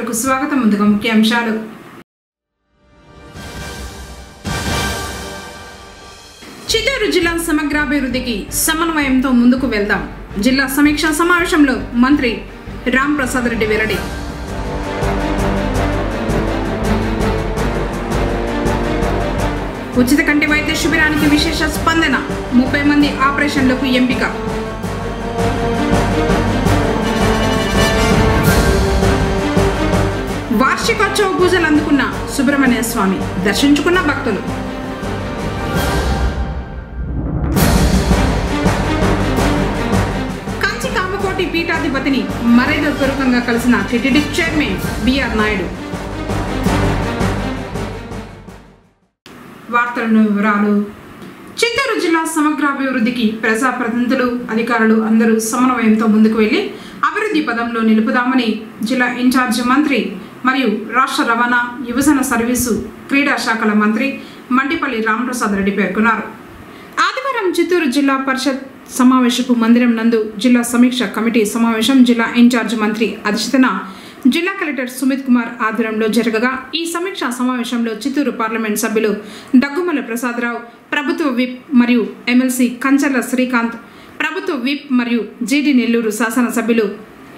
వార్తలకు స్వాగతం. ముందుగా ముఖ్యాంశాలు. చిత్తూరు జిల్లా సమగ్రాభివృద్ధికి సమన్వయంతో ముందుకు వెళ్దాం. జిల్లా సమీక్షా సమావేశంలో మంత్రి రాంప్రసాద్ రెడ్డి వెల్లడి. ఉచిత కంటి వైద్య శిబిరానికి విశేష స్పందన. 30 మంది ఆపరేషన్లకు ఎంపిక. వార్షికోత్సవ పూజలు అందుకున్న సుబ్రహ్మణ్య స్వామి దర్శించుకున్న భక్తులు. కంచి కామకోటి పీఠాధిపతిని మర్యాదపూర్వకంగా కలిసిన టిటిడి చైర్మన్ బిఆర్ నాయుడు. వార్తలను వివరాలు. చిత్తూరు జిల్లా సమగ్రాభివృద్ధికి ప్రజాప్రతినిధులు, అధికారులు అందరూ సమన్వయంతో ముందుకు వెళ్లి అభివృద్ధి పదంలో నిలుపుదామని జిల్లా ఇన్ఛార్జి మంత్రి మరియు రాష్ట్ర రవాణా, యువజన సర్వీసు, క్రీడా శాఖల మంత్రి మండిపల్లి రాంప్రసాద్ రెడ్డి పేర్కొన్నారు. ఆదివారం చిత్తూరు జిల్లా పరిషత్ సమావేశపు మందిరం నందు జిల్లా సమీక్ష కమిటీ సమావేశం జిల్లా ఇన్ఛార్జి మంత్రి అధ్యక్షతన జిల్లా కలెక్టర్ సుమిత్ కుమార్ ఆధ్వర్యంలో జరగగా, ఈ సమీక్షా సమావేశంలో చిత్తూరు పార్లమెంట్ సభ్యులు దగ్గుమల ప్రసాదరావు, ప్రభుత్వ విప్ మరియు ఎమ్మెల్సీ కంచర్ల శ్రీకాంత్, ప్రభుత్వ విప్ మరియు జీడీ నెల్లూరు శాసనసభ్యులు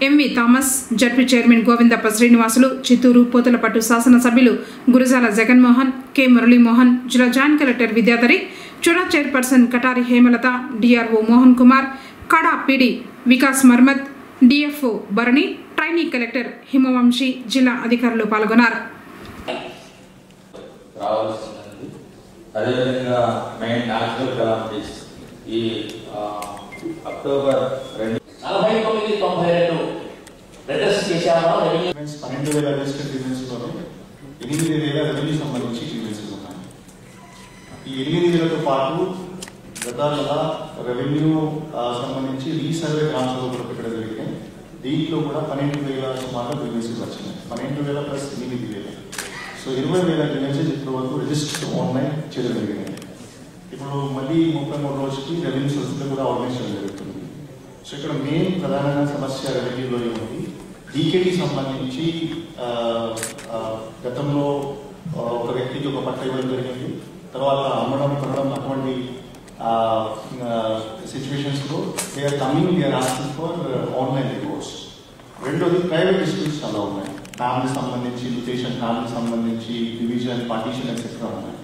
MV Thomas, ZP chairman Govindappa Srinivasulu, Chittoor Puthalapattu శాసనసభ్యులు గురజాల జగన్మోహన్, కె మురళీమోహన్, జిల్లా joint collector Vidyadhari, CUDA chairperson Katari Hemalatha, DRO Mohan Kumar, KADA PD Vikas Marmat, DFO Bharani, trainee collector Himavamshi, జిల్లా అధికారులు పాల్గొన్నారు. అక్టోబర్ 49-92 రిటర్న్స్ చేశామా. 12,000 రిజిస్టర్ గ్రీవెన్స్ లోనే 8,000 రెవెన్యూ సంబంధించి గ్రీవెన్సెస్ ఉన్నాయి. ఈ 8,000తో పాటు గత రెవెన్యూ సంబంధించి రీసర్వే ట్రాన్స్ఫర్ కూడా పెట్టడం జరిగింది. దీంట్లో కూడా 12,000 సుమారుగా గ్రీవెన్సెస్ వచ్చినాయి. 12,000 ప్లస్ 8,000. సో 20,000 గ్రీవెన్సెస్ ఇప్పటి వరకు రిజిస్టర్ ఆన్లైన్ చేయడం జరిగింది. ఇప్పుడు మళ్ళీ 33 రోజుకి రెవెన్యూ సొసైటీలో కూడా ఆర్గనైజ్ చేయడం జరుగుతుంది. సో ఇక్కడ మెయిన్ ప్రధానంగా సమస్య రెవెన్యూలో ఏముంది, డీకేటీ సంబంధించి గతంలో ఒక వ్యక్తికి ఒక పట్ట ఇవ్వడం జరిగింది. తర్వాత అమ్మడం, కొనడం అటువంటి సిచ్యువేషన్స్లో they are coming, they are asking for online reports. రెండోది ప్రైవేట్ డిస్ప్యూట్స్ చాలా ఉన్నాయి. ఫ్యామిలీ సంబంధించి లిటిగేషన్, ఫ్యామిలీ సంబంధించి డివిజన్, పార్టీషన్ ఎక్సెట్రా ఉన్నాయి.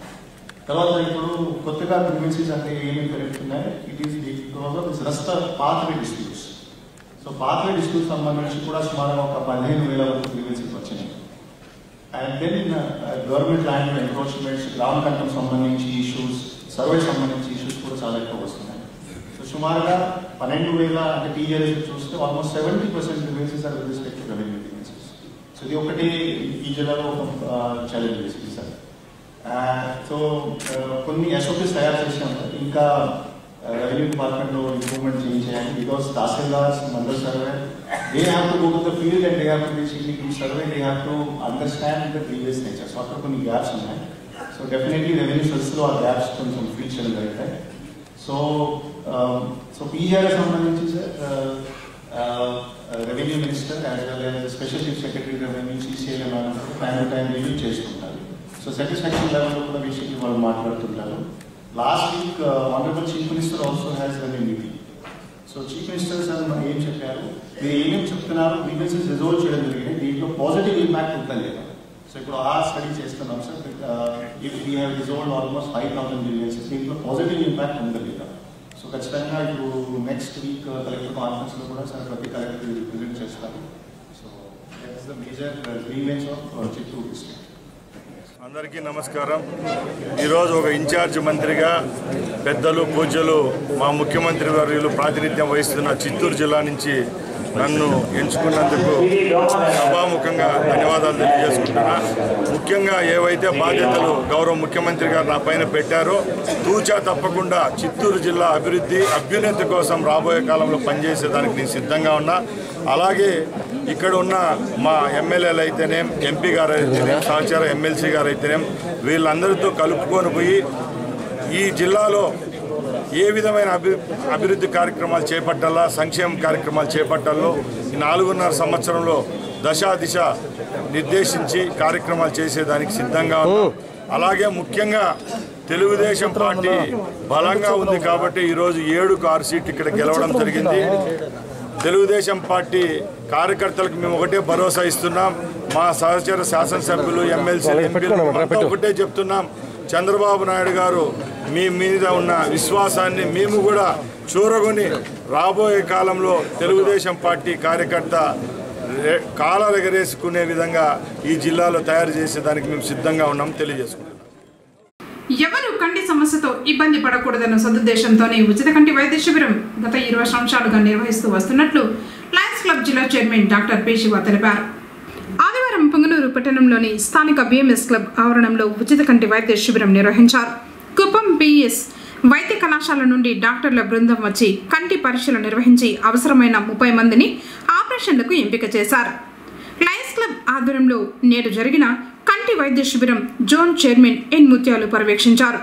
తర్వాత ఇప్పుడు కొత్తగా గ్రీవెన్సెస్ అంటే ఏమేమి పెరుగుతున్నాయి, it is because of rust pathway disputes. So pathway disputes సంబంధించి కూడా సుమారుగా ఒక 15,000 వరకు గ్రీవెన్సెస్ వచ్చినాయి. And then government land encroachments, గ్రామ కంఠం సంబంధించి ఇష్యూస్, సర్వే సంబంధించి ఇష్యూస్ కూడా చాలా ఎక్కువ వస్తున్నాయి. సో సుమారుగా 12,000 అంటే టీజీఆర్ఎస్ చూస్తే almost 70% grievances are with respect to revenue grievances. So ఇది ఒకటి ఈ జిల్లాలో ఒక ఛాలెంజ్ బేసిక్లీ సార్. సో కొన్ని ఎస్ఓపీస్ తయారు చేసినాము. ఇంకా రెవెన్యూ డిపార్ట్మెంట్లో ఇంప్రూవ్మెంట్ చేయించాలి. Because tahsildars, mandal survey, they have to go to the field and they have to basically do survey, they have to understand the previous nature. So అక్కడ కొన్ని gaps ఉన్నాయి. So definitely revenue సర్వీస్లో ఆ గ్యాప్స్ కొంచెం fill చేయడం జరుగుతాయి. So PGRS సంబంధించి sir revenue minister as well as special chief secretary revenue, CCL time to time review చేసుకుంటారు. సో సాటిస్ఫాక్షన్ లెవెల్లో కూడా బేసిక్లీ వాళ్ళు మాట్లాడుతుంటారు. Last week honourable chief minister also has done a meeting. So chief minister sir ఏం చెప్పారు, మీరు ఏమేమి చెప్తున్నారు, గ్రీవెన్సెస్ రిజాల్వ్ చేయడం జరిగింది, దీంట్లో పాజిటివ్ ఇంపాక్ట్ ఉందా లేదా. సో ఇప్పుడు ఆ స్టడీ చేస్తున్నాం sir. If we have resolved almost 5,000 grievances, దీంట్లో పాజిటివ్ ఇంపాక్ట్ ఉందా లేదా. సో ఖచ్చితంగా ఇప్పుడు నెక్స్ట్ వీక్ కలెక్టర్ కాన్ఫరెన్స్లో కూడా సార్ ప్రతి కలెక్టర్ రిప్రజెంట్ చేస్తారు. So that is the major grievance of Chittoor district. అందరికీ నమస్కారం. ఈరోజు ఒక ఇన్ఛార్జ్ మంత్రిగా పెద్దలు, పూజ్యులు, మా ముఖ్యమంత్రి వర్యులు ప్రాతినిధ్యం వహిస్తున్న చిత్తూరు జిల్లా నుంచి నన్ను ఎంచుకున్నందుకు సభాముఖంగా ధన్యవాదాలు తెలియజేసుకుంటున్నా. ముఖ్యంగా ఏవైతే బాధ్యతలు గౌరవ ముఖ్యమంత్రి గారు నా పైన పెట్టారో తూచా తప్పకుండా చిత్తూరు జిల్లా అభివృద్ధి, అభ్యున్నతి కోసం రాబోయే కాలంలో పనిచేసేదానికి నేను సిద్ధంగా ఉన్నా. అలాగే ఇక్కడ ఉన్న మా ఎమ్మెల్యేలు అయితేనేం, ఎంపీ గారు అయితేనేం, సహచార ఎమ్మెల్సీ గారు అయితేనేం, వీళ్ళందరితో కలుపుకొని పోయి ఈ జిల్లాలో ఏ విధమైన అభివృద్ధి కార్యక్రమాలు చేపట్టాలా, సంక్షేమ కార్యక్రమాలు చేపట్టాలో ఈ 4.5 సంవత్సరంలో దశ నిర్దేశించి కార్యక్రమాలు చేసేదానికి సిద్ధంగా ఉన్నాం. అలాగే ముఖ్యంగా తెలుగుదేశం పార్టీ బలంగా ఉంది కాబట్టి ఈరోజు 7కు 6 సీట్లు ఇక్కడ గెలవడం జరిగింది. తెలుగుదేశం పార్టీ కార్యకర్తలకు మేము ఒకటే భరోసా ఇస్తున్నాం. మా సహచర శాసనసభ్యులు, ఎమ్మెల్సీలు, ఎంపీలు ఒకటే చెప్తున్నాం, చంద్రబాబు నాయుడు గారు మీ మీద ఉన్న విశ్వాసాన్ని మేము కూడా చూరగొని రాబోయే కాలంలో తెలుగుదేశం పార్టీ కార్యకర్త కాలాలు ఎగరేసుకునే విధంగా ఈ జిల్లాలో తయారు చేసేదానికి మేము సిద్ధంగా ఉన్నాం తెలియజేసుకుంటున్నాం. ఎవరు కంటి సమస్యతో ఇబ్బంది పడకూడదన్న సదుద్దేశంతోనే ఉచిత కంటి వైద్య శిబిరం గత 20 సంవత్సరాలుగా నిర్వహిస్తూ వస్తున్నట్లు లయన్స్ క్లబ్ జిల్లా చైర్మన్ డాక్టర్ పి. శివ తెలిపారు. ఆదివారం పుంగనూరు పట్టణంలోని స్థానిక బిఎంఎస్ క్లబ్ ఆవరణంలో ఉచిత కంటి వైద్య శిబిరం నిర్వహించారు. కుప్పం పిఎస్ వైద్య కళాశాల నుండి డాక్టర్ల బృందం వచ్చి కంటి పరీక్షలు నిర్వహించి అవసరమైన 30 మందిని ఆపరేషన్లకు ఎంపిక చేశారు. లయన్స్ క్లబ్ ఆధ్వర్యంలో నేడు జరిగిన కంటి వైద్య శిబిరం జోన్ చైర్మన్ ఎన్ ముత్యాలు పర్యవేక్షించారు.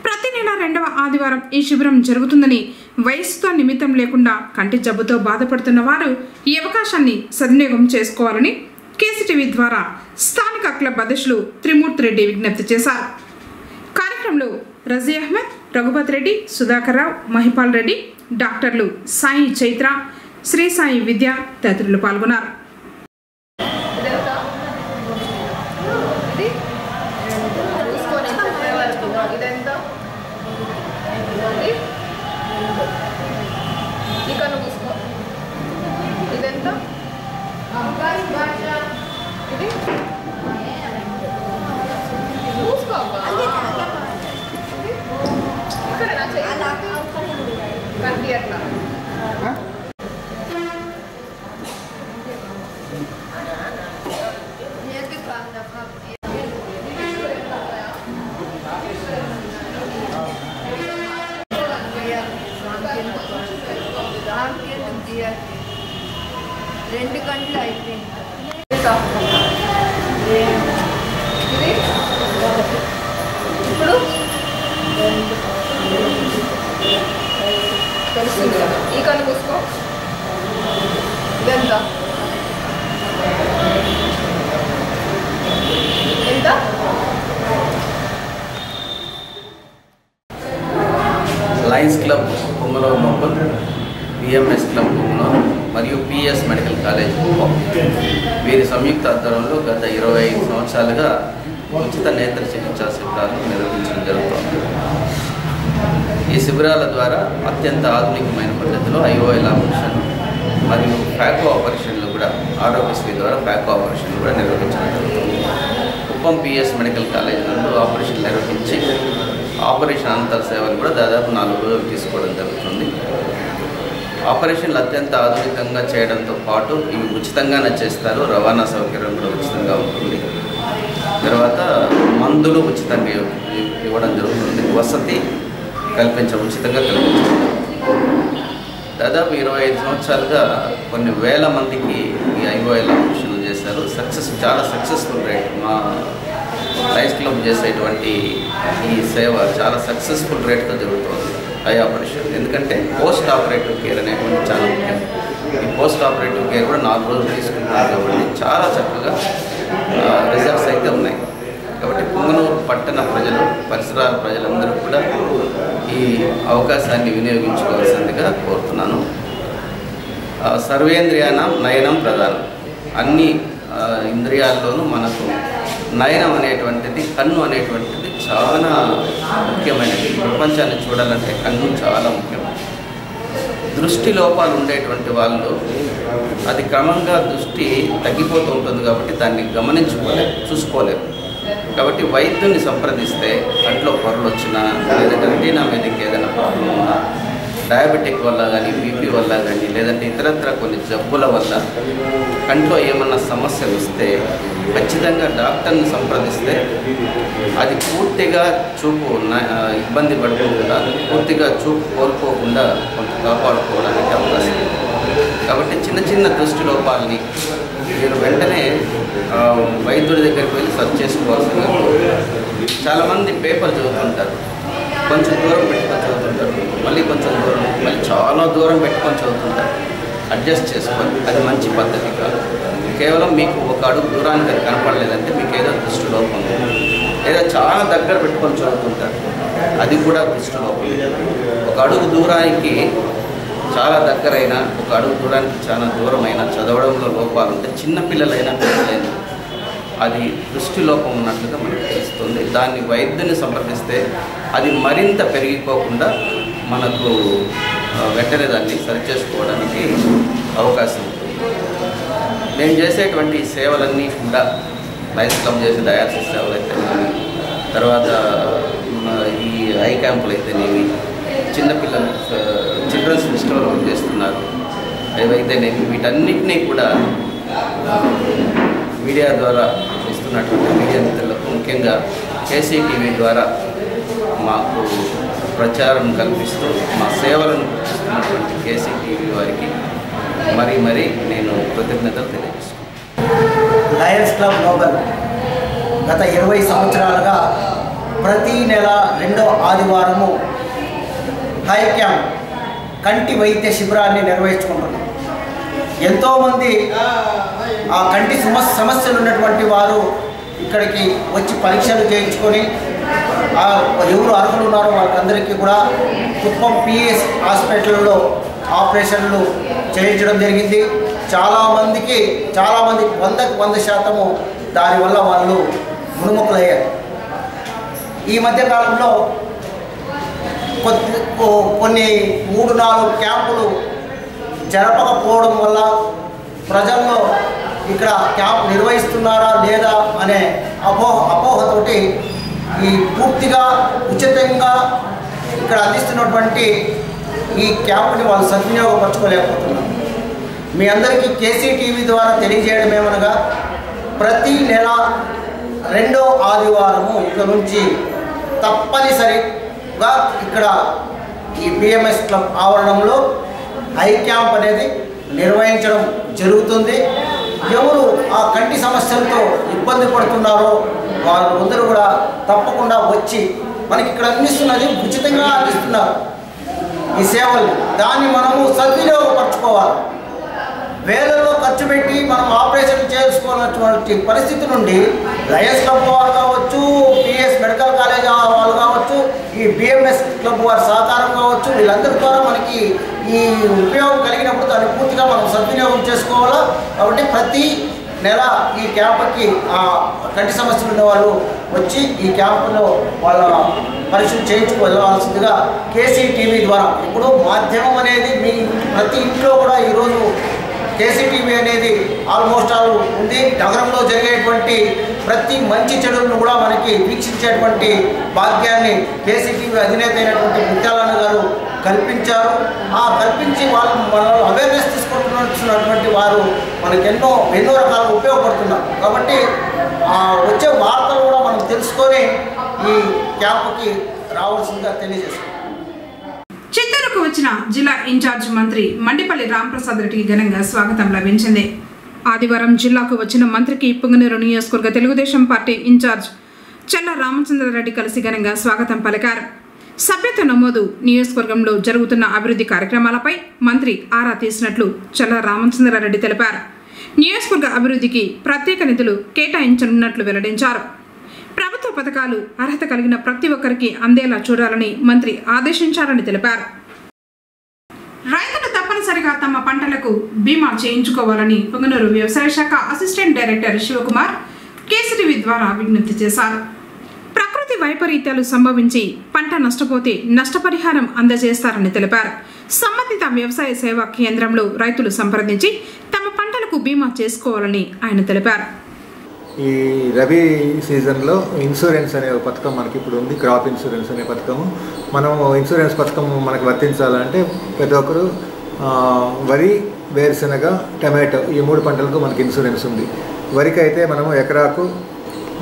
ప్రతి నెల 2వ ఆదివారం ఈ శిబిరం జరుగుతుందని, వయసుతో నిమిత్తం లేకుండా కంటి జబ్బుతో బాధపడుతున్న వారు ఈ అవకాశాన్ని సద్వినియోగం చేసుకోవాలని కేసీటీవీ ద్వారా స్థానిక క్లబ్ అధ్యక్షులు త్రిమూర్తి రెడ్డి విజ్ఞప్తి చేశారు. కార్యక్రమంలో రజీ అహ్మద్, రఘుపతి రెడ్డి, సుధాకర్ రావు, మహిపాల్ రెడ్డి, డాక్టర్లు సాయి చైత్ర, శ్రీ సాయి విద్య తదితరులు పాల్గొన్నారు. రెండు గంటలు అయిపోయింది. ఇప్పుడు తెలుస్తుంది కదా, ఈ కన్ను మూసుకో. ఇదెంత ఎంత? లయన్స్ క్లబ్ పుంగనూరు మొక్కల్, బిఎంఎస్ క్లబ్ పుంగనూరు మరియు పిఎస్ మెడికల్ కాలేజ్ కుప్పం వీరి సంయుక్త ఆధ్వర్యంలో గత 25 సంవత్సరాలుగా ఉచిత నేత్ర చికిత్సా శిబిరాలను నిర్వహించడం జరుగుతుంది. ఈ శిబిరాల ద్వారా అత్యంత ఆధునికమైన పద్ధతిలో ఐఓఎల్ ఆపరేషన్ మరియు ఫ్యాకో ఆపరేషన్లు కూడా ఆరోగ్యశ్రీ ద్వారా ఫ్యాకో ఆపరేషన్లు కూడా నిర్వహించడం జరుగుతుంది. కుప్పం పిఎస్ మెడికల్ కాలేజ్ నందు ఆపరేషన్ నిర్వహించి ఆపరేషన్ అనంతర సేవలు కూడా దాదాపు 4 రోజులు తీసుకోవడం జరుగుతుంది. ఆపరేషన్లు అత్యంత ఆధునికంగా చేయడంతో పాటు ఇవి ఉచితంగానే చేస్తారు. రవాణా సౌకర్యం కూడా ఉచితంగా ఉంటుంది. తర్వాత మందులు ఉచితంగా ఇవ్వడం జరుగుతుంది. వసతి ఉచితంగా కల్పించడం. దాదాపు 25 సంవత్సరాలుగా కొన్ని వేల మందికి ఈ ఐఓఎల్ ఆపరేషన్లు చేశారు. చాలా సక్సెస్ఫుల్ రేట్. మా లయన్స్ క్లబ్ చేసేటువంటి ఈ సేవ చాలా సక్సెస్ఫుల్ రేట్తో జరుగుతుంది ఐ ఆపరేషన్. ఎందుకంటే పోస్ట్ ఆపరేటివ్ కేర్ అనేటువంటి చాలా ముఖ్యం. ఈ పోస్ట్ ఆపరేటివ్ కేర్ కూడా 4 రోజులు తీసుకుంటున్నారు కాబట్టి చాలా చక్కగా రిజల్ట్స్ అయితే ఉన్నాయి. కాబట్టి పుంగనూరు పట్టణ ప్రజలు, పరిసరాల ప్రజలందరూ కూడా ఈ అవకాశాన్ని వినియోగించుకోవాల్సిందిగా కోరుతున్నాను. సర్వేంద్రియానం నయనం ప్రధానం. అన్ని ఇంద్రియాల్లోనూ మనకు నయనం అనేటువంటిది, కన్ను అనేటువంటిది చాలా ముఖ్యమైనది. ప్రపంచాన్ని చూడాలంటే కన్ను చాలా ముఖ్యం. దృష్టి లోపాలు ఉండేటువంటి వాళ్ళు అది క్రమంగా దృష్టి తగ్గిపోతూ ఉంటుంది కాబట్టి దాన్ని గమనించుకోలేరు, చూసుకోలేరు. కాబట్టి వైద్యుని సంప్రదిస్తే కంట్లో పొరలు వచ్చినా, లేదంటే రెటీనా మీదకి ఏదైనా ప్రాబ్లం ఉన్నా, డయాబెటిక్ వల్ల కానీ, బీపీ వల్ల కానీ, లేదంటే ఇతరత్ర కొన్ని జబ్బుల వల్ల కంట్లో ఏమన్నా సమస్యలు వస్తే ఖచ్చితంగా డాక్టర్ని సంప్రదిస్తే అది పూర్తిగా చూపు ఇబ్బంది పడుకోకుండా, పూర్తిగా చూపు కోల్పోకుండా కొంత కాపాడుకోవడానికి అవకాశం ఉంది. కాబట్టి చిన్న చిన్న దృష్టి లోపాలని మీరు వెంటనే వైద్యుడి దగ్గరికి వెళ్ళి సర్చ్ చేసుకోవాల్సిందిగా. చాలామంది పేపర్ చదువుతుంటారు, కొంచెం దూరం పెట్టుకొని చదువుతుంటారు. చదువుతుంటారు, మళ్ళీ కొంచెం దూరం, మళ్ళీ చాలా దూరం పెట్టుకొని చదువుతుంటారు. అడ్జస్ట్ చేసుకోవాలి, అది మంచి పద్ధతి కాదు. కేవలం మీకు ఒక అడుగు దూరానికి అది కనపడలేదంటే మీకు ఏదో దృష్టి లోపం ఉంది. లేదా చాలా దగ్గర పెట్టుకొని చదువుతుంటారు, అది కూడా దృష్టి లోపం. ఒక అడుగు దూరానికి చాలా దగ్గరైనా, ఒక అడుగు దూరానికి చాలా దూరమైనా చదవడంలో లోపాలు ఉంటే చిన్నపిల్లలైనా పిల్లలైనా అది దృష్టి లోపం ఉన్నట్లుగా మనకు తెలుస్తుంది. దాన్ని వైద్యుని సంప్రదిస్తే అది మరింత పెరిగిపోకుండా మనకు వెంటనే దాన్ని సరిచేసుకోవడానికి అవకాశం ఉంటుంది. మేము చేసేటువంటి సేవలన్నీ కూడా లయన్స్ క్లబ్ చేసే డయాలసిస్ సేవలు అయితేనేమి, తర్వాత ఈ ఐ క్యాంపులు అయితేనేమి, చిన్నపిల్లలు చిల్డ్రన్స్ ఫెస్టివల్ వర్క్ చేస్తున్నారు ఏవైతేనేమి, వీటన్నిటినీ కూడా మీడియా ద్వారా ఇస్తున్నటువంటి మీడియా మిత్రులకు, ముఖ్యంగా కేసీటీవీ ద్వారా మాకు ప్రచారం కల్పిస్తూ మా సేవలను ఇస్తున్నటువంటి కేసీటీవీ వారికి మరీ నేను కృతజ్ఞతలు తెలియజేస్తున్నాను. లయన్స్ క్లబ్ గ్లోబల్ గత 20 సంవత్సరాలుగా ప్రతి నెల 2వ ఆదివారము హై క్యాంప్ కంటి వైద్య శిబిరాన్ని నిర్వహించుకుంటున్నాం. ఎంతోమంది ఆ కంటి సమస్యలు ఉన్నటువంటి వారు ఇక్కడికి వచ్చి పరీక్షలు చేయించుకొని ఎవరు అర్హులు ఉన్నారో వాళ్ళందరికీ కూడా కుప్పం పిఎస్ హాస్పిటల్లో ఆపరేషన్లు చేయించడం జరిగింది. చాలామంది 100% దానివల్ల వాళ్ళు గుణముఖులయ్యారు. ఈ మధ్యకాలంలో కొన్ని 3-4 క్యాంపులు జరపకపోవడం వల్ల ప్రజల్లో ఇక్కడ క్యాంప్ నిర్వహిస్తున్నారా లేదా అనే అపోహతోటి ఈ పూర్తిగా ఉచితంగా ఇక్కడ అందిస్తున్నటువంటి ఈ క్యాంపుని వాళ్ళు సద్వినియోగపరచుకోలేకపోతున్నారు. మీ అందరికీ కేసీటీవీ ద్వారా తెలియజేయడం ఏమనగా ప్రతి నెల 2వ ఆదివారము ఇక నుంచి తప్పనిసరిగా ఇక్కడ ఈ బిఎంఎస్ క్లబ్ ఆవరణంలో ఐ క్యాంప్ అనేది నిర్వహించడం జరుగుతుంది. ఎవరు ఆ కంటి సమస్యలతో ఇబ్బంది పడుతున్నారో వాళ్ళందరూ కూడా తప్పకుండా వచ్చి మనకి ఇక్కడ అందిస్తున్నది ఉచితంగా అందిస్తున్నారు ఈ సేవలు. దాన్ని మనము సద్వినియోగపరచుకోవాలి. వేలలో ఖర్చు పెట్టి మనం ఆపరేషన్ చేసుకోవాలన్నటువంటి పరిస్థితి నుండి లయన్స్ క్లబ్ వారు కావచ్చు, పిఎస్ మెడికల్ కాలేజ్ వాళ్ళు కావచ్చు, ఈ బిఎంఎస్ క్లబ్ వారి సహకారం కావచ్చు, వీళ్ళందరి ద్వారా మనకి ఈ ఉపయోగం కలిగినప్పుడు దాన్ని పూర్తిగా మనం సద్వినియోగం చేసుకోవాలా. కాబట్టి ప్రతి నెల ఈ క్యాంపుకి కంటి సమస్యలు ఉన్న వాళ్ళు వచ్చి ఈ క్యాంపులో వాళ్ళ పరీక్షలు చేయించుకోవాల్సిందిగా కేసీటీవీ ద్వారా, ఇప్పుడు మాధ్యమం అనేది మీ ప్రతి ఇంట్లో కూడా ఈరోజు కేసీటీవీ అనేది ఆల్మోస్ట్ ఆల్ ఉంది. నగరంలో జరిగేటువంటి ప్రతి మంచి చెడులను కూడా మనకి వీక్షించేటువంటి భాగ్యాన్ని కేసీటీవీ అధినేత అయినటువంటి ముత్యాలన్న గారు కల్పించారు. కల్పించి వాళ్ళు అవేర్నెస్ తీసుకుంటున్నటువంటి వారు మనకు ఎన్నో రకాలుగా ఉపయోగపడుతున్నారు. కాబట్టి వచ్చే వార్తలు కూడా మనం తెలుసుకొని ఈ క్యాంపుకి రావాల్సిందిగా తెలియజేస్తాం. చిత్తూరుకు వచ్చిన జిల్లా ఇన్ఛార్జ్ మంత్రి మండిపల్లి రాంప్రసాద్ రెడ్డికి ఘనంగా స్వాగతం లభించింది. ఆదివారం జిల్లాకు వచ్చిన మంత్రికి పుంగనూరు నియోజకవర్గ తెలుగుదేశం పార్టీ ఇన్ఛార్జ్ చెల్ల రామచంద్రారెడ్డి కలిసి ఘనంగా స్వాగతం పలికారు. సభ్యత్వ నమోదు, నియోజకవర్గంలో జరుగుతున్న అభివృద్ధి కార్యక్రమాలపై మంత్రి ఆరా తీసినట్లు చెల్ల రామచంద్రారెడ్డి తెలిపారు. నియోజకవర్గ అభివృద్ధికి ప్రత్యేక నిధులు కేటాయించనున్నట్లు వెల్లడించారు. ప్రభుత్వ పథకాలు అర్హత కలిగిన ప్రతి ఒక్కరికి అందేలా చూడాలని మంత్రి ఆదేశించారని తెలిపారు. రైతులు తప్పనిసరిగా తమ పంటలకు బీమా చేయించుకోవాలని పుంగనూరు వ్యవసాయ శాఖ అసిస్టెంట్ డైరెక్టర్ శివకుమార్ కేసీటీవీ ద్వారా విజ్ఞప్తి చేశారు. ప్రకృతి వైపరీత్యాలు సంభవించి పంట నష్టపోతే నష్టపరిహారం అందజేస్తారని తెలిపారు. సంబంధిత వ్యవసాయ సేవా కేంద్రంలో రైతులు సంప్రదించి తమ పంటలకు బీమా చేసుకోవాలని ఆయన తెలిపారు. ఈ రబీ సీజన్లో ఇన్సూరెన్స్ అనే పథకం మనకి ఇప్పుడు ఉంది. క్రాప్ ఇన్సూరెన్స్ అనే పథకము. మనం ఇన్సూరెన్స్ పథకం మనకు వర్తించాలంటే ప్రతి ఒక్కరు వరి, వేరుశనగ, టమాటో ఈ 3 పంటలకు మనకి ఇన్సూరెన్స్ ఉంది. వరికి అయితే మనము ఎకరాకు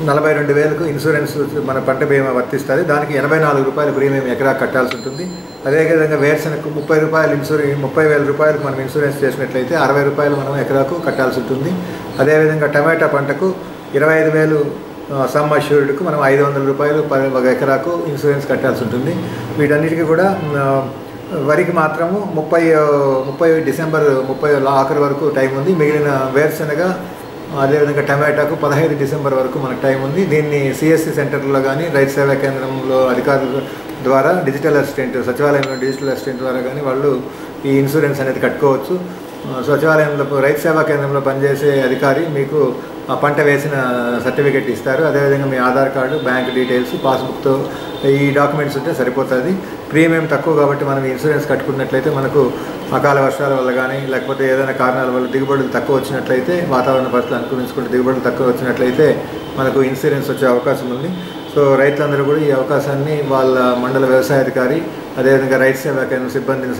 42,000కు ఇన్సూరెన్స్ మన పంట బీమా వర్తిస్తుంది. దానికి 84 రూపాయల ప్రీమియం ఎకరా కట్టాల్సి ఉంటుంది. అదేవిధంగా వేరుశనగకు 30 రూపాయలు 30,000 రూపాయలకు మనం ఇన్సూరెన్స్ చేసినట్లయితే 60 రూపాయలు మనం ఎకరాకు కట్టాల్సి ఉంటుంది. అదేవిధంగా టమాటా పంటకు 25,000 సమ్ అష్యూర్డ్కు మనం 500 రూపాయలు ఒక ఎకరాకు ఇన్సూరెన్స్ కట్టాల్సి ఉంటుంది. వీటన్నిటికీ కూడా వరికి మాత్రము 30 డిసెంబర్ 30 ఆఖరి వరకు టైం ఉంది. మిగిలిన వేరుశనగ అదేవిధంగా టమాటాకు 15 డిసెంబర్ వరకు మనకు టైం ఉంది. దీన్ని సిఎస్సి సెంటర్లో కానీ రైతు సేవా కేంద్రంలో అధికారుల ద్వారా డిజిటల్ అసిస్టెంట్ సచివాలయంలో డిజిటల్ అసిస్టెంట్ ద్వారా కానీ వాళ్ళు ఈ ఇన్సూరెన్స్ అనేది కట్టుకోవచ్చు. సచివాలయంలో రైతు సేవా కేంద్రంలో పనిచేసే అధికారి మీకు పంట వేసిన సర్టిఫికేట్ ఇస్తారు. అదేవిధంగా మీ ఆధార్ కార్డు, బ్యాంక్ డీటెయిల్స్, పాస్బుక్తో ఈ డాక్యుమెంట్స్ ఉంటే సరిపోతుంది. ప్రీమియం తక్కువ కాబట్టి మనం ఇన్సూరెన్స్ కట్టుకున్నట్లయితే మనకు అకాల వర్షాల వల్ల కానీ లేకపోతే ఏదైనా కారణాల వల్ల దిగుబడులు తక్కువ వచ్చినట్లయితే, వాతావరణ పరిస్థితులు అనుకూలించుకుంటే దిగుబడులు తక్కువ వచ్చినట్లయితే మనకు ఇన్సూరెన్స్ వచ్చే అవకాశం ఉంది. సో రైతులందరూ కూడా ఈ అవకాశాన్ని వాళ్ళ మండల వ్యవసాయాధికారి అదేవిధంగా రైతు సేవా కేంద్రం సిబ్బందిని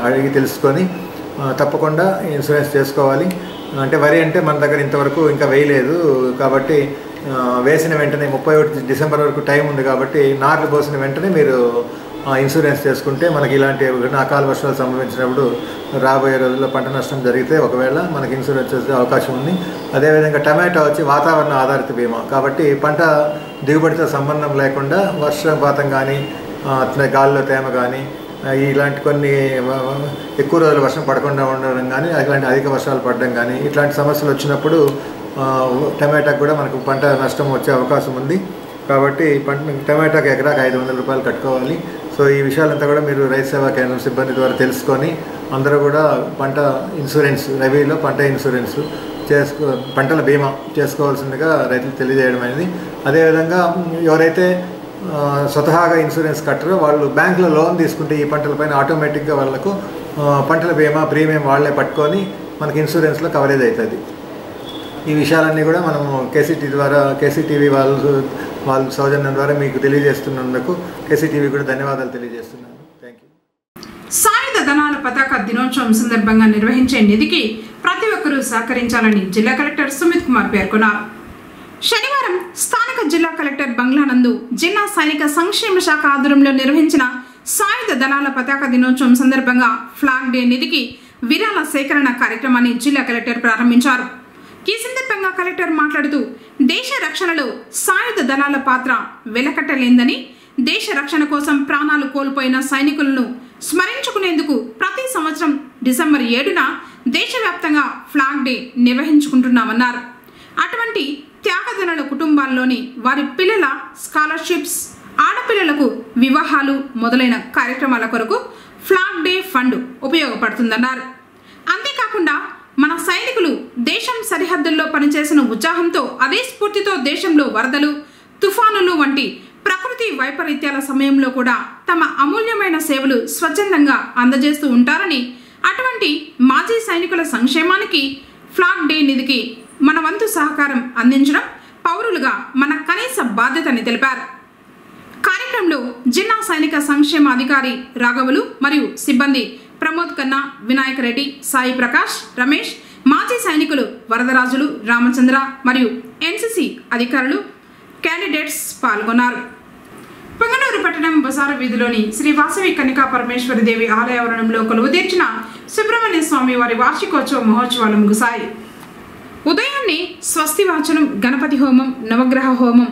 అడిగి తెలుసుకొని తప్పకుండా ఇన్సూరెన్స్ చేసుకోవాలి. అంటే వరి అంటే మన దగ్గర ఇంతవరకు ఇంకా వేయలేదు కాబట్టి వేసిన వెంటనే 31 డిసెంబర్ వరకు టైం ఉంది కాబట్టి నార్లు పోసిన వెంటనే మీరు ఇన్సూరెన్స్ చేసుకుంటే మనకి ఇలాంటి అకాల వర్షాలు సంభవించినప్పుడు రాబోయే రోజుల్లో పంట నష్టం జరిగితే ఒకవేళ మనకి ఇన్సూరెన్స్ వచ్చే అవకాశం ఉంది. అదేవిధంగా టమాటా వచ్చి వాతావరణ ఆధారిత బీమా కాబట్టి పంట దిగుబడితో సంబంధం లేకుండా వర్షపాతం కానీ గాలిలో తేమ కానీ ఇలాంటి కొన్ని ఎక్కువ రోజులు వర్షం పడకుండా ఉండడం కానీ ఇలాంటి అధిక వర్షాలు పడడం కానీ ఇట్లాంటి సమస్యలు వచ్చినప్పుడు టమాటాకు కూడా మనకు పంట నష్టం వచ్చే అవకాశం ఉంది. కాబట్టి టమాటాకు ఎకరాకు 500 రూపాయలు కట్టుకోవాలి. సో ఈ విషయాలంతా కూడా మీరు రైతు సేవా కేంద్రం సిబ్బంది ద్వారా తెలుసుకొని అందరూ కూడా పంట ఇన్సూరెన్స్ రబీలో పంట ఇన్సూరెన్స్ పంటల బీమా చేసుకోవాల్సిందిగా రైతులు తెలియజేయడం అనేది. అదేవిధంగా ఎవరైతే స్వతహాగా ఇన్సూరెన్స్ కట్టరో వాళ్ళు బ్యాంకులో లోన్ తీసుకుంటే ఈ పంటలపైన ఆటోమేటిక్గా వాళ్ళకు పంటల బీమా ప్రీమియం వాళ్ళే పట్టుకొని మనకి ఇన్సూరెన్స్లో కవరేజ్ అవుతుంది. ఈ విషయాలన్నీ కూడా మనము కేసీటీవీ వాళ్ళ సౌజన్యం ద్వారా మీకు తెలియజేస్తున్నందుకు కేసీటీవీ కూడా ధన్యవాదాలు తెలియజేస్తున్నాను. Thank you. సాయుధ దళాల పతాక దినోత్సవం సందర్భంగా నిర్వహించే నిధికి ప్రతి ఒక్కరూ సహకరించాలని జిల్లా కలెక్టర్ సుమిత్ కుమార్ పేర్కొన్నారు. శనివారం స్థానిక జిల్లా కలెక్టర్ బంగ్లా నందు జిల్లా సైనిక సంక్షేమ శాఖ ఆధ్వర్యంలో నిర్వహించిన సాయుధ దళాల పతాక దినోత్సవం సందర్భంగా ఫ్లాగ్ డే నిధికి విరాళ సేకరణ కార్యక్రమాన్ని జిల్లా కలెక్టర్ ప్రారంభించారు. ఈ సందర్భంగా కలెక్టర్ మాట్లాడుతూ దేశ రక్షణలో సాయుధ దళాల పాత్ర వెలకట్టలేందని, దేశ రక్షణ కోసం ప్రాణాలు కోల్పోయిన సైనికులను స్మరించుకునేందుకు ప్రతి సంవత్సరం డిసెంబర్ 7న దేశవ్యాప్తంగా ఫ్లాగ్ డే నిర్వహించుకుంటున్నామన్నారు. అటువంటి త్యాగదనుల కుటుంబాల్లోని వారి పిల్లల స్కాలర్షిప్స్, ఆడపిల్లలకు వివాహాలు మొదలైన కార్యక్రమాల కొరకు ఫ్లాగ్ డే ఫండ్ ఉపయోగపడుతుందన్నారు. అంతేకాకుండా మన సైనికులు దేశం సరిహద్దుల్లో పనిచేసిన ఉత్సాహంతో అదే స్ఫూర్తితో దేశంలో వరదలు, తుఫానులు వంటి ప్రకృతి వైపరీత్యాల సమయంలో కూడా తమ అమూల్యమైన సేవలు స్వచ్ఛందంగా అందజేస్తూ ఉంటారని, అటువంటి మాజీ సైనికుల సంక్షేమానికి ఫ్లాగ్ డే నిధికి మన వంతు సహకారం అందించడం పౌరులుగా మన కనీస బాధ్యతని తెలిపారు. కార్యక్రమంలో జిల్లా సైనిక సంక్షేమ అధికారి రాఘవులు మరియు సిబ్బంది ప్రమోద్ కన్నా, వినాయక్ రెడ్డి, సాయి ప్రకాష్, రమేష్, మాజీ సైనికులు వరదరాజులు, రామచంద్ర మరియు ఎన్సీసీ అధికారులు, క్యాండిడేట్స్ పాల్గొన్నారు. పొంగనూరు పట్టణం బజారు వీధిలోని శ్రీ వాసవి కన్నికా పరమేశ్వరి దేవి ఆలయావరణంలో కొలువుదీర్చిన సుబ్రహ్మణ్య స్వామి వారి వార్షికోత్సవ మహోత్సవాలు ముగిశాయి. ఉదయాన్నే స్వస్తి వాచనం, గణపతి హోమం, నవగ్రహ హోమం,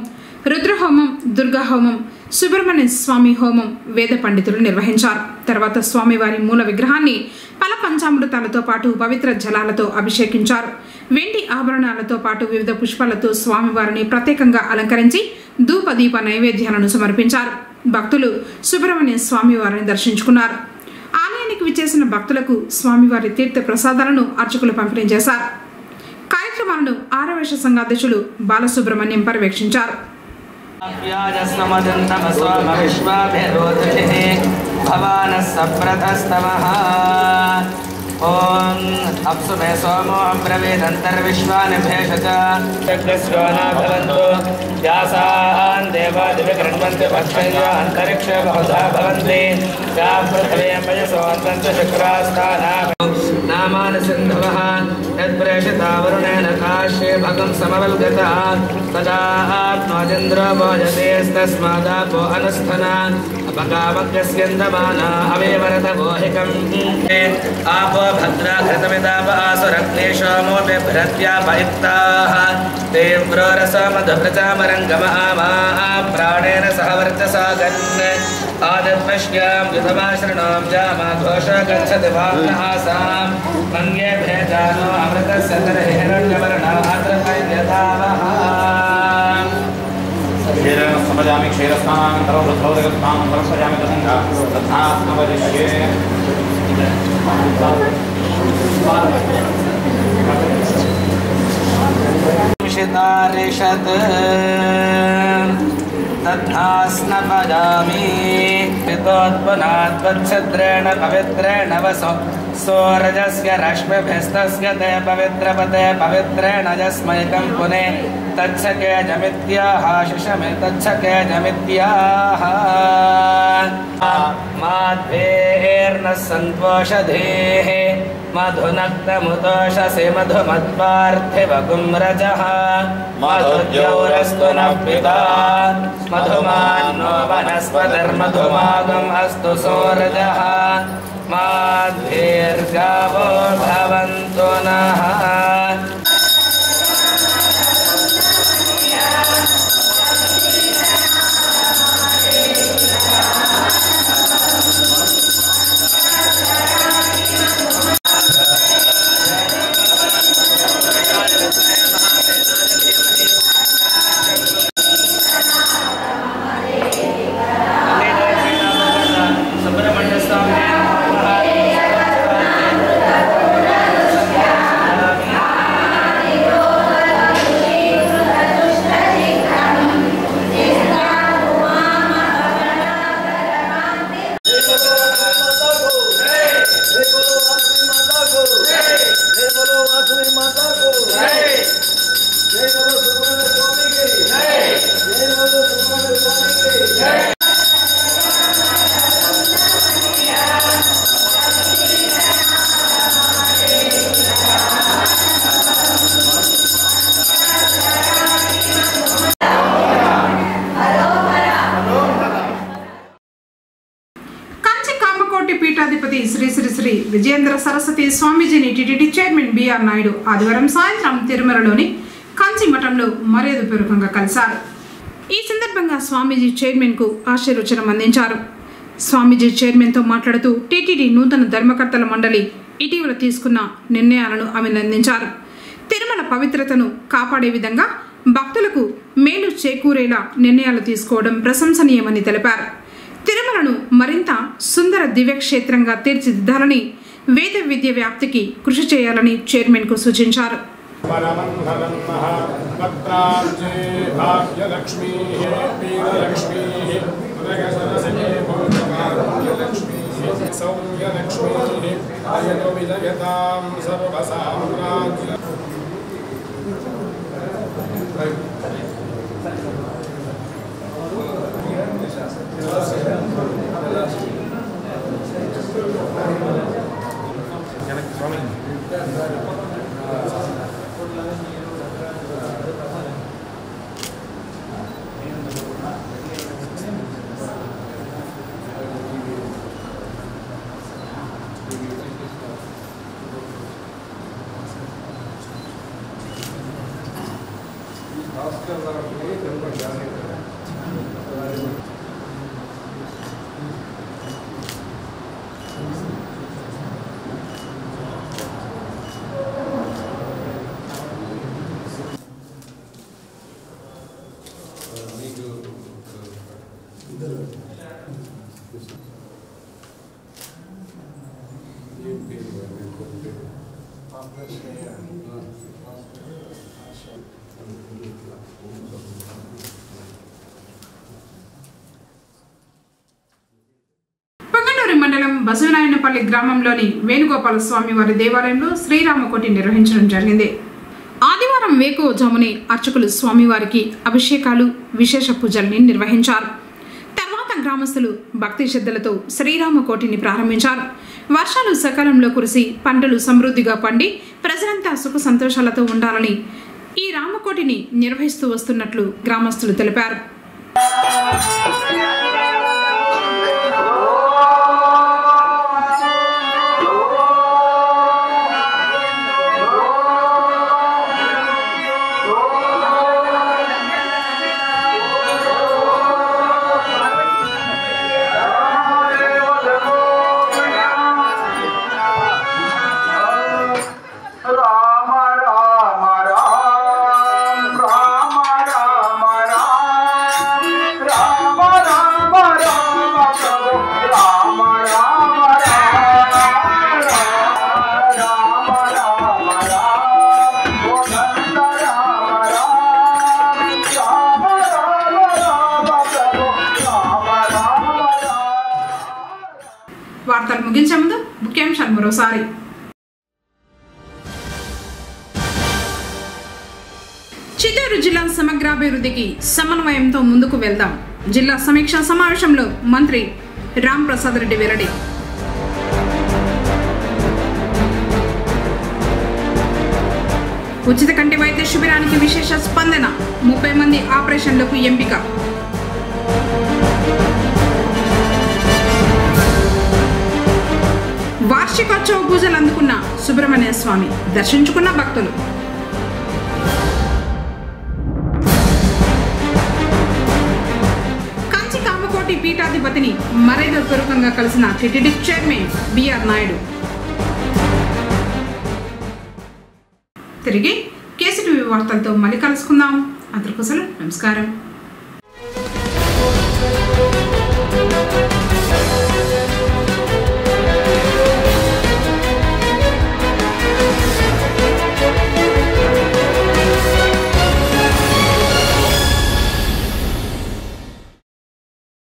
రుద్రహోమం, దుర్గా హోమం, సుబ్రహ్మణ్య స్వామి హోమం వేద పండితులు నిర్వహించారు. తర్వాత స్వామివారి మూల విగ్రహాన్ని పల పంచామృతాలతో పాటు పవిత్ర జలాలతో అభిషేకించారు. వెండి ఆభరణాలతో పాటు వివిధ పుష్పాలతో స్వామివారిని ప్రత్యేకంగా అలంకరించి ధూపదీప నైవేద్యాలను సమర్పించారు. భక్తులు సుబ్రహ్మణ్య స్వామివారిని దర్శించుకున్నారు. ఆలయానికి విచ్చేసిన భక్తులకు స్వామివారి తీర్థ ప్రసాదాలను అర్చకులు పంపిణీ చేశారు. కార్యక్రమాలను ఆరవేశ సంఘ అధ్యక్షులు బాలసుబ్రహ్మణ్యం పర్యవేక్షించారు. ओम अप्सु मे सोमो अब्रवीदन्तर्विश्वानि भेषजो न भवन्तु व्यासान् देवादिव गृह्णन्ति पक्षयो अन्तरिक्षे बहुधा भवन्ति या पृथिवीं वयसोऽन्तन्ति शुक्रास्तानां नामानि सिन्धवः यत्प्रेषिता वरुणेन काश्ये भगं समवल्गतः तदा आप्नोदिन्द्रो भोजतेस्तस्मादापो अनुस्थना उपकामग्रस्यन्दमाना अवेवरतगोहिकम् आपो भद्रा घृतमिदाप आसुरग्नेशोमोऽपि भृत्यापयुक्ताः तीव्रोरसमधुभृतामरङ्गमहामा प्राणेन सह वर्चसा गन् आदत्मश्यां युधमाश्रणों जामाघोष गच्छति वाग्नहासां मन्ये भेदानो अमृतस्य तरहिरण्यवर्णात्रपैर्यथावः समजामि क्षीरस्नानं करोदगस्तां समर्पयामि तथा तथास्मवदिष्ये शितारिषत् तथास्नपयामि पितोत्पन्नाद्वच्छद्रेण पवित्रेण वसो सोरजस्य रश्मिभिस्तस्य ते पवित्रपते पवित्रेण यस्मैकं पुने तच्छके जमित्याः शिशमे तच्छके जमित्याः माध्वेर्न सन्तोषधेः मधुनक्तमुतोषसे मधुमत्पार्थिवगुम्रजः मधुद्यौरस्तु नः पिता मधुमान्नो वनस्पतिर्मधुमागम् अस्तु सोरजः माध्वेर्गावो भवन्तु नः శ్రీ విజయేంద్ర సరస్వతి స్వామీజీని టీటీడీ చైర్మన్ బిఆర్ నాయుడు ఆదివారం సాయంత్రం తిరుమలలోని కంచి మఠంలో మర్యాదపూర్వకంగా కలిశారు. ఈ సందర్భంగా స్వామీజీ చైర్మన్కు ఆశీర్వచనం అందించారు. స్వామీజీ చైర్మన్తో మాట్లాడుతూ టీటీడీ నూతన ధర్మకర్తల మండలి ఇటీవల తీసుకున్న నిర్ణయాలను అభినందించారు. తిరుమల పవిత్రతను కాపాడే విధంగా భక్తులకు మేలు చేకూరేలా నిర్ణయాలు తీసుకోవడం ప్రశంసనీయమని తెలిపారు. తిరుమలను మరింత సుందర దివ్యక్షేత్రంగా తీర్చిదిద్దాలని వేద విద్య వ్యాప్తికి కృషి చేయాలని చైర్మన్కు సూచించారు. మండలం బసవనాయనపల్లి గ్రామంలోని వేణుగోపాల స్వామి వారి దేవాలయంలో శ్రీరామకోటి నిర్వహించడం జరిగింది. ఆదివారం వేకువజామునే అర్చకులు స్వామివారికి అభిషేకాలు విశేష పూజల్ని నిర్వహించారు. తర్వాత గ్రామస్తులు భక్తి శ్రద్ధలతో శ్రీరామకోటిని ప్రారంభించారు. వర్షాలు సకాలంలో కురిసి పంటలు సమృద్ధిగా పండి ప్రజలంతా సుఖ సంతోషాలతో ఉండాలని ఈ రామకోటిని నిర్వహిస్తూ వస్తున్నట్లు గ్రామస్తులు తెలిపారు. వార్తలు ముగించే ముందు ముఖ్యాంశాలు మరోసారి. చిత్తూరు జిల్లా సమగ్రాభివృద్ధికి సమన్వయంతో ముందుకు వెళ్దాం. జిల్లా సమీక్షా సమావేశంలో మంత్రి రామ్ ప్రసాద్ రెడ్డి వెల్లడి. ఉచిత కంటి వైద్య శిబిరానికి విశేష స్పందన. 30 మంది ఆపరేషన్లకు ఎంపిక. వార్షికోత్సవ పూజలు అందుకున్న సుబ్రహ్మణ్య స్వామి, దర్శించుకున్న భక్తులు. కంచి కామకోటి పీఠాధిపతిని మర్యాదపూర్వకంగా కలిసిన టిటిడి చైర్మన్ బిఆర్ నాయుడు. తిరిగి కేసీటీవీ వార్తలతో మళ్ళీ కలుసుకుందాం. అందరికీ నమస్కారం.